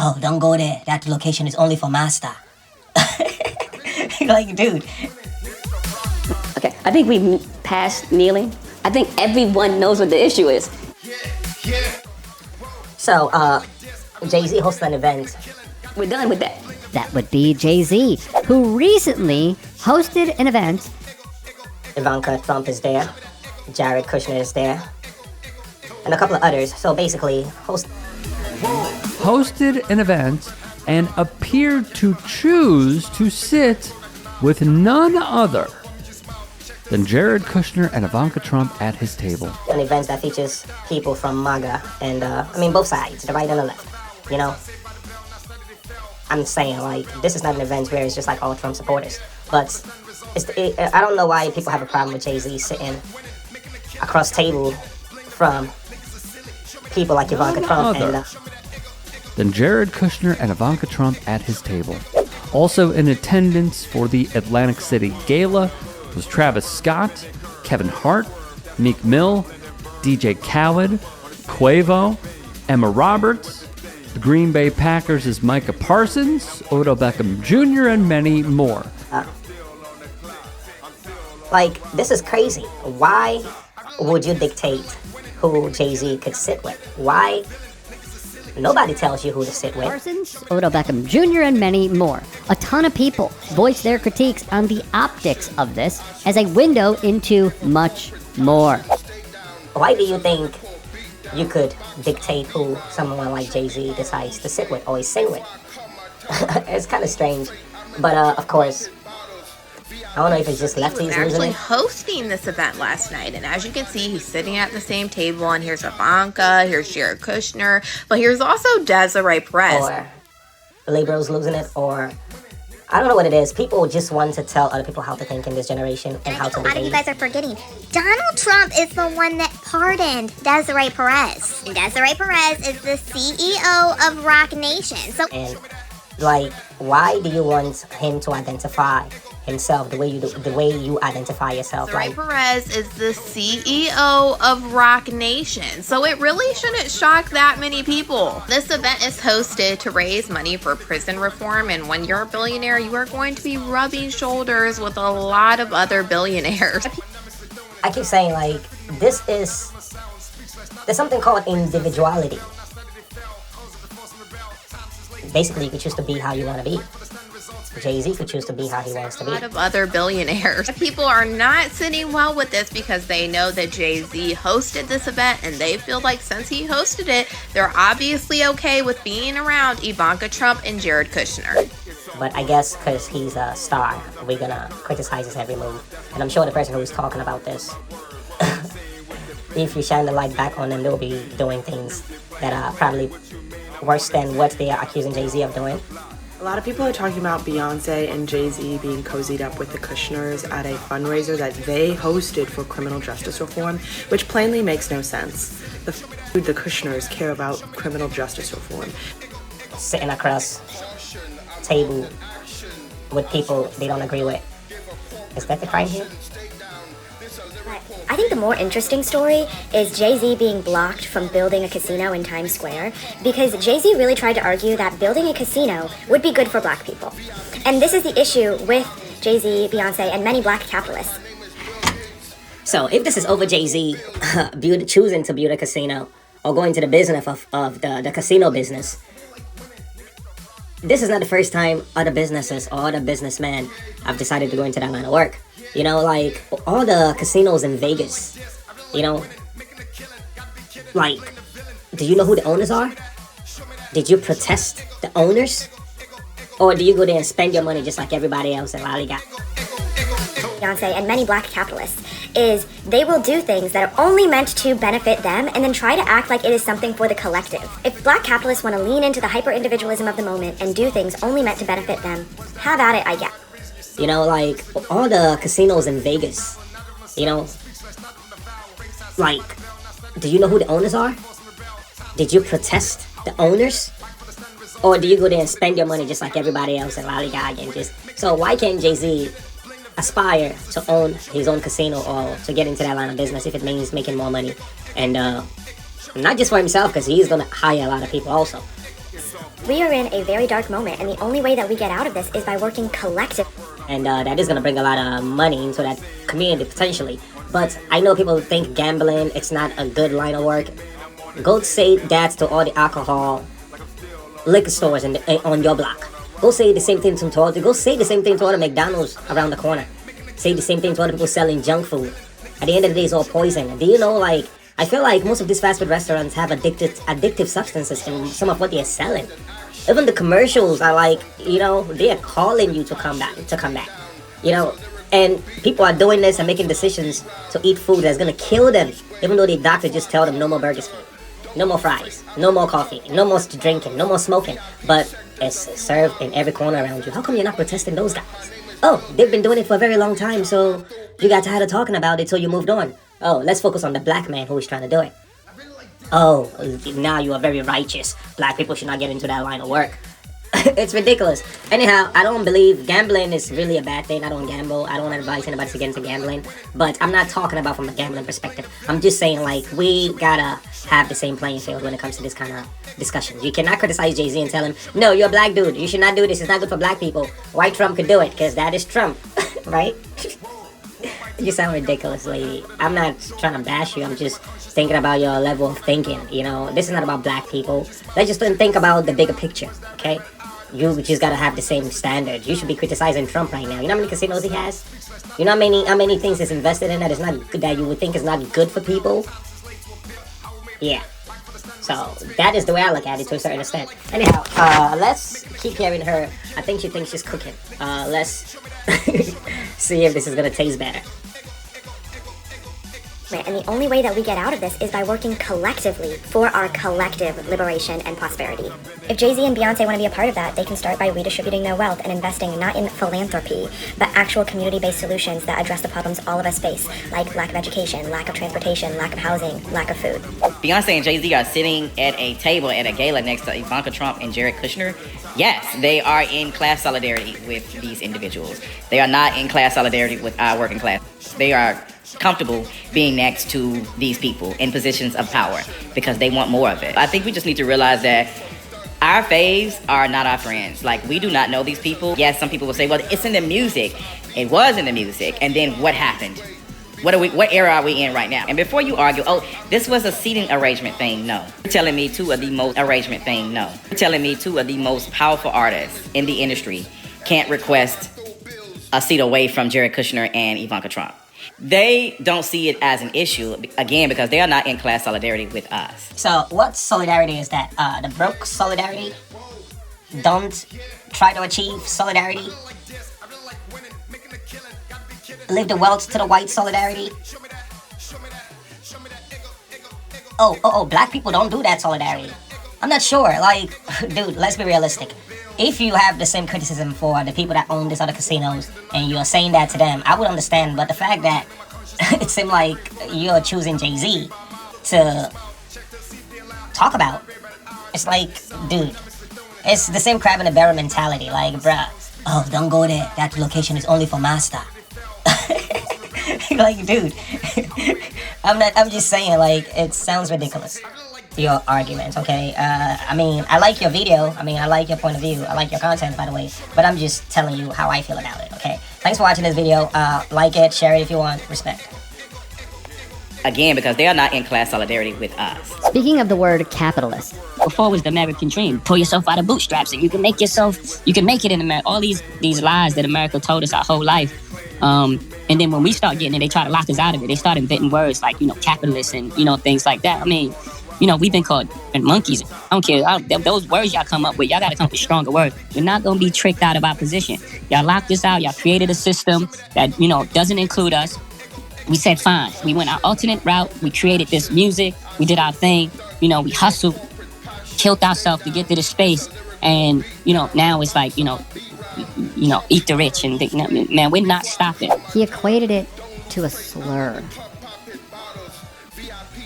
oh, don't go there. That location is only for master. Like, dude. Okay, I think we passed kneeling. I think everyone knows what the issue is. So, Jay-Z hosted an event. We're done with that. That would be Jay-Z, who recently hosted an event. Ivanka Trump is there. Jared Kushner is there. And a couple of others. So basically, hosted an event and appeared to choose to sit with none other than Jared Kushner and Ivanka Trump at his table. An event that features people from MAGA and, both sides, the right and the left, you know? I'm saying, like, this is not an event where it's just like all Trump supporters. But I don't know why people have a problem with Jay-Z sitting across table from people like Ivanka Trump and... Then Jared Kushner and Ivanka Trump at his table. Also in attendance for the Atlantic City Gala was Travis Scott, Kevin Hart, Meek Mill, DJ Khaled, Quavo, Emma Roberts, the Green Bay Packers' Micah Parsons, Odell Beckham Jr., and many more. This is crazy. Why would you dictate who Jay-Z could sit with? Why? Nobody tells you who to sit with. Parsons, Odell Beckham Jr., and many more. A ton of people voiced their critiques on the optics of this as a window into much more. Why do you think you could dictate who someone like Jay-Z decides to sit with or sing with? It's kind of strange. But, of course, I don't know if it's just lefties losing actually hosting this event last night, and as you can see, he's sitting at the same table, and here's Ivanka, here's Jared Kushner, but here's also Desiree Perez. Or liberals losing it, or I don't know what it is. People just want to tell other people how to think in this generation and how to behave. A lot of you guys are forgetting, Donald Trump is the one that pardoned Desiree Perez. And Desiree Perez is the CEO of Rock Nation. And, why do you want him to identify himself the way you identify yourself? Desiree Perez is the CEO of Rock Nation, so it really shouldn't shock that many people. This event is hosted to raise money for prison reform, and when you're a billionaire, you are going to be rubbing shoulders with a lot of other billionaires. I keep saying, there's something called individuality. Basically, you can choose to be how you want to be. Jay-Z could choose to be how he wants to be. A lot of other billionaires. People are not sitting well with this because they know that Jay-Z hosted this event, and they feel like since he hosted it, they're obviously okay with being around Ivanka Trump and Jared Kushner. But I guess because he's a star, we're gonna criticize his every move. And I'm sure the person who's talking about this, if you shine the light back on them, they'll be doing things that are probably worse than what they are accusing Jay-Z of doing. A lot of people are talking about Beyonce and Jay-Z being cozied up with the Kushners at a fundraiser that they hosted for criminal justice reform, which plainly makes no sense. The Kushners care about criminal justice reform. Sitting across table with people they don't agree with. Is that the crime here? I think the more interesting story is Jay-Z being blocked from building a casino in Times Square, because Jay-Z really tried to argue that building a casino would be good for black people. And this is the issue with Jay-Z, Beyonce, and many black capitalists. So if this is over Jay-Z choosing to build a casino or going to the business of the casino business, this is not the first time other businesses or other businessmen have decided to go into that line of work. You know, all the casinos in Vegas, do you know who the owners are? Did you protest the owners? Or do you go there and spend your money just like everybody else and lollygag? Beyonce and many black capitalists is they will do things that are only meant to benefit them and then try to act like it is something for the collective. If black capitalists want to lean into the hyper-individualism of the moment and do things only meant to benefit them, have at it, I guess. You know, all the casinos in Vegas, do you know who the owners are? Did you protest the owners? Or do you go there and spend your money just like everybody else and lollygag and just... So why can't Jay-Z aspire to own his own casino or to get into that line of business if it means making more money? And not just for himself, because he's going to hire a lot of people also. We are in a very dark moment, and the only way that we get out of this is by working collectively. And that is going to bring a lot of money into that community potentially. But I know people think gambling, it's not a good line of work. Go say that to all the alcohol liquor stores on your block. Go say the same thing to all the McDonald's around the corner. Say the same thing to all the people selling junk food. At the end of the day, it's all poison. Do you know, like, I feel like most of these fast food restaurants have addictive substances in some of what they're selling. Even the commercials are like, you know, they are calling you to come back. You know, and people are doing this and making decisions to eat food that's gonna kill them, even though the doctor just tell them no more burgers, no more fries, no more coffee, no more drinking, no more smoking. But it's served in every corner around you. How come you're not protesting those guys? Oh, they've been doing it for a very long time, so you got tired of talking about it, so you moved on. Oh, let's focus on the black man who is trying to do it. Oh, now you are very righteous. Black people should not get into that line of work. It's ridiculous. Anyhow, I don't believe gambling is really a bad thing. I don't gamble. I don't advise anybody to get into gambling. But I'm not talking about from a gambling perspective. I'm just saying, like, we gotta have the same playing field when it comes to this kind of discussions. You cannot criticize Jay-Z and tell him, no, you're a black dude. You should not do this. It's not good for black people. White Trump could do it because that is Trump, right? You sound ridiculous, lady. I'm not trying to bash you. I'm just thinking about your level of thinking. You know, this is not about black people. Let's just think about the bigger picture, okay? You just gotta have the same standards. You should be criticizing Trump right now. You know how many casinos he has? You know how many things he's invested in that is not good, that you would think is not good for people? Yeah. So that is the way I look at it to a certain extent. Anyhow, let's keep hearing her. I think she thinks she's cooking. Let's see if this is gonna taste better. And the only way that we get out of this is by working collectively for our collective liberation and prosperity. If Jay-Z and Beyonce want to be a part of that, they can start by redistributing their wealth and investing not in philanthropy, but actual community-based solutions that address the problems all of us face, like lack of education, lack of transportation, lack of housing, lack of food. Beyonce and Jay-Z are sitting at a table at a gala next to Ivanka Trump and Jared Kushner. Yes, they are in class solidarity with these individuals. They are not in class solidarity with our working class. They are comfortable being next to these people in positions of power because they want more of it. I think we just need to realize that our faves are not our friends. Like, we do not know these people. Yes, some people will say, well, it's in the music. It was in the music. And then what happened? What era are we in right now? And before you argue, oh, this was a seating arrangement thing, no. You're telling me two of the most arrangement thing, no. You're telling me two of the most powerful artists in the industry can't request a seat away from Jared Kushner and Ivanka Trump. They don't see it as an issue, again, because they are not in class solidarity with us. So what solidarity is that? The broke solidarity? Don't try to achieve solidarity? Leave the wealth to the white solidarity? Oh, black people don't do that solidarity. I'm not sure. Like, dude, let's be realistic. If you have the same criticism for the people that own these other casinos and you're saying that to them, I would understand. But the fact that it seemed like you're choosing Jay-Z to talk about, it's like, dude, it's the same crab in the barrel mentality. Like, bruh, oh, don't go there. That location is only for master. Like, dude, I'm just saying, like, it sounds ridiculous. Your argument, okay? I mean, I like your video. I mean, I like your point of view. I like your content, by the way. But I'm just telling you how I feel about it, okay? Thanks for watching this video. Like it, share it if you want. Respect. Again, because they are not in class solidarity with us. Speaking of the word capitalist, Before was the American dream. Pull yourself out of bootstraps and you can make it in America. All these lies that America told us our whole life. And then when we start getting it, they try to lock us out of it. They start inventing words like, capitalist and, things like that. I mean, we've been called monkeys. I don't care. Those words y'all come up with, y'all got to come up with stronger words. We're not going to be tricked out of our position. Y'all locked us out. Y'all created a system that, doesn't include us. We said, fine. We went our alternate route. We created this music. We did our thing. We hustled, killed ourselves to get to this space. And, now it's like, eat the rich. And, man, we're not stopping. he equated it to a slur.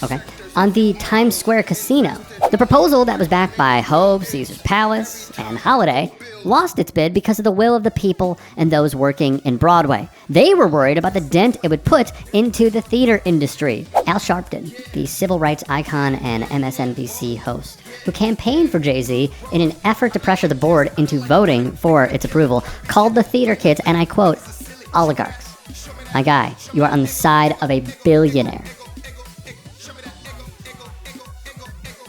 Okay. On the Times Square casino, The proposal that was backed by Hope, Caesar's Palace, and Holiday lost its bid because of the will of the people and those working in Broadway. They were worried about the dent it would put into the theater industry. Al Sharpton, the civil rights icon and MSNBC host, who campaigned for Jay-Z in an effort to pressure the board into voting for its approval, called the theater kids, and I quote, oligarchs. My guy, you are on the side of a billionaire.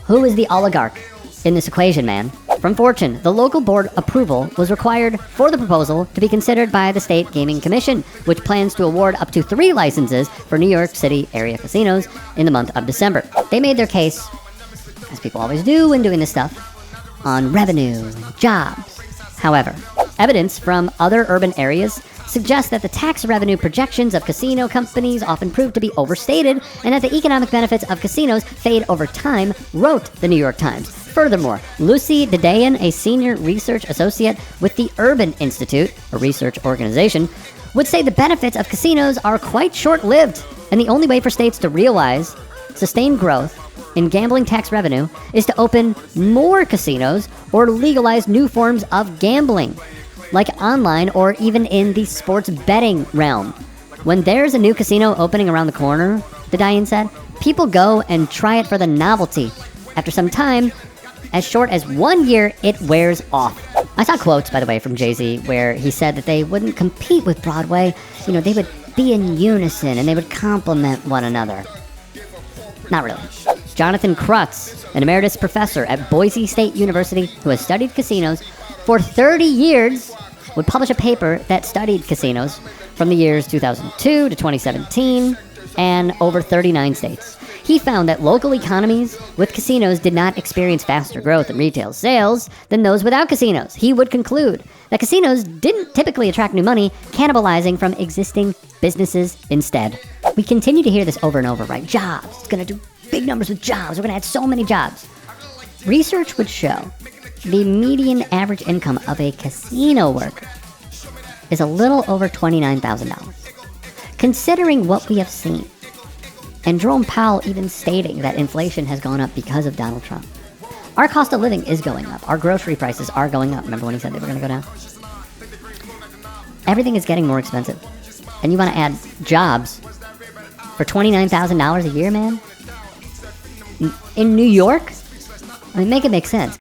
Who is the oligarch in this equation, man? From Fortune, the local board approval was required for the proposal to be considered by the State Gaming Commission, which plans to award up to 3 licenses for New York City area casinos in the month of December. They made their case, as people always do when doing this stuff, on revenue and jobs. However, evidence from other urban areas suggests that the tax revenue projections of casino companies often prove to be overstated and that the economic benefits of casinos fade over time, wrote the New York Times. Furthermore, Lucy Dedayan, a senior research associate with the Urban Institute, a research organization, would say the benefits of casinos are quite short-lived, and the only way for states to realize sustained growth in gambling tax revenue is to open more casinos or legalize new forms of gambling, like online or even in the sports betting realm. When there's a new casino opening around the corner, Dedayan said, people go and try it for the novelty. After some time, as short as 1 year, it wears off. I saw quotes, by the way, from Jay-Z where he said that they wouldn't compete with Broadway. You know, they would be in unison and they would complement one another. Not really. Jonathan Krutz, an emeritus professor at Boise State University who has studied casinos for 30 years, would publish a paper that studied casinos from the years 2002 to 2017 and over 39 states. He found that local economies with casinos did not experience faster growth in retail sales than those without casinos. He would conclude that casinos didn't typically attract new money, cannibalizing from existing businesses instead. We continue to hear this over and over, right? Jobs. It's going to do big numbers with jobs. We're going to add so many jobs. Research would show the median average income of a casino worker is a little over $29,000. Considering what we have seen, and Jerome Powell even stating that inflation has gone up because of Donald Trump, our cost of living is going up. Our grocery prices are going up. Remember when he said they were going to go down? Everything is getting more expensive. And you want to add jobs for $29,000 a year, man? In New York? I mean, make it make sense.